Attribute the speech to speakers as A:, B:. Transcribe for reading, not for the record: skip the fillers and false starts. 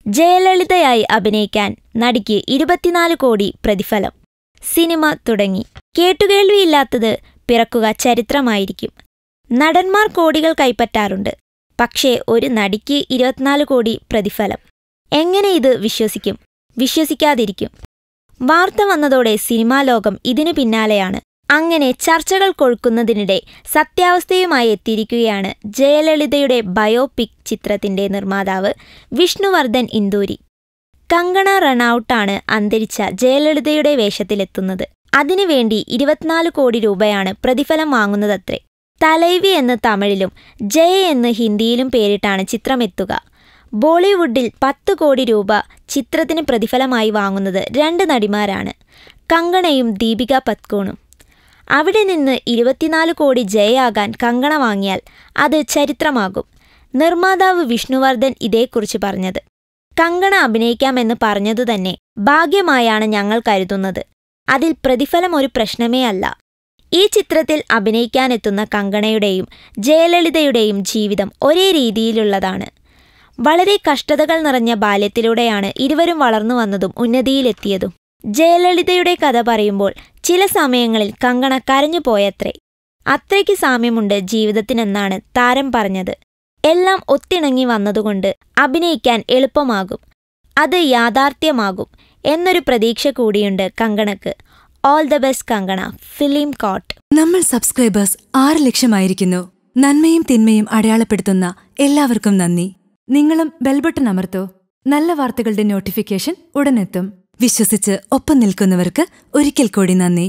A: ജയലളിതയായി അഭിനയിക്കാൻ നടിക്ക് 24 കോടി പ്രതിഫലം. സിനിമ തുടങ്ങി. കേട്ടുകേൾവിയില്ലാത്തത് പിറക്കുക ചരിത്രമായിരിക്കും. നടന്മാർ കോടികൾ കൈപ്പറ്റാറുണ്ട്. പക്ഷേ ഒരു നടിക്ക് 24 കോടി പ്രതിഫലം. എങ്ങനെ ഇത് വിശ്വസിക്കും? വിശ്വസിക്കാതിരിക്കും. വാർത്ത വന്നതോടെ സിനിമാ ലോകം ഇതിനു പിന്നാലെയാണ്. അങ്ങനെ ചർച്ചകൾ കൊഴുക്കുന്നതിനിടെ സത്യാവസ്ഥയുമായി എത്തിയിരിക്കുകയാണ് ജയലളിതയുടെ ബയോപിക് ചിത്രത്തിന്റെ നിർമ്മാതാവ് വിഷ്ണുവർദ്ധൻ ഇന്തൂരി. കങ്കണ റണൌട്ടാണ് അന്തരിച്ച ജയലളിതയുടെ വേഷത്തിലെത്തുന്നത്. അതിനുവേണ്ടി 24 കോടി രൂപയാണ് പ്രതിഫലം വാങ്ങുന്നതത്രേ. തലൈവി എന്ന് തമിഴിലും ജയ എന്ന് ഹിന്ദിയിലും പേരിട്ടാണ് ചിത്രമെത്തുക. ബോളിവുഡിൽ 10 കോടി രൂപ ചിത്രത്തിന് പ്രതിഫലമായി വാങ്ങുന്നത് 2 നടിമാരാണ്, കങ്കണയും ദീപിക പത്കോണും. അവിടെ നിന്ന് 24 കോടി ജയയാകാൻ കങ്കണ വാങ്ങിയാൽ അത് ചരിത്രമാകും. നിർമ്മാതാവ് വിഷ്ണുവർദ്ധൻ ഇതേക്കുറിച്ച് പറഞ്ഞത്, കങ്കണ അഭിനയിക്കാമെന്ന് പറഞ്ഞതുതന്നെ ഭാഗ്യമായാണ് ഞങ്ങൾ കരുതുന്നത്. അതിൽ പ്രതിഫലം ഒരു പ്രശ്നമേ അല്ല. ഈ ചിത്രത്തിൽ അഭിനയിക്കാനെത്തുന്ന കങ്കണയുടെയും ജയലളിതയുടെയും ജീവിതം ഒരേ രീതിയിലുള്ളതാണ്. വളരെ കഷ്ടതകൾ നിറഞ്ഞ ബാല്യത്തിലൂടെയാണ് ഇരുവരും വളർന്നു വന്നതും ഉന്നതിയിലെത്തിയതും. ജയലളിതയുടെ കഥ പറയുമ്പോൾ ചില സമയങ്ങളിൽ കങ്കണ കരഞ്ഞുപോയത്രേ. അത്രയ്ക്ക് സാമ്യമുണ്ട് ജീവിതത്തിനെന്നാണ് താരം പറഞ്ഞത്. എല്ലാം ഒത്തിണങ്ങി വന്നതുകൊണ്ട് അഭിനയിക്കാൻ എളുപ്പമാകും, അത് യാഥാർത്ഥ്യമാകും എന്നൊരു പ്രതീക്ഷ കൂടിയുണ്ട് കങ്കണക്ക്. All the best Kangana. Film court.
B: നമ്മൾ സബ്സ്ക്രൈബേഴ്സ് 6 ലക്ഷമായിരിക്കുന്നു. നന്മയും തിന്മയും അടയാളപ്പെടുത്തുന്ന എല്ലാവർക്കും നന്ദി. നിങ്ങളും ബെൽബട്ടൺ അമർത്തോ. നല്ല വാർത്തകളുടെ നോട്ടിഫിക്കേഷൻ ഉടനെത്തും. വിശ്വസിച്ച് ഒപ്പം നിൽക്കുന്നവർക്ക് ഒരിക്കൽ കൂടി നന്ദി.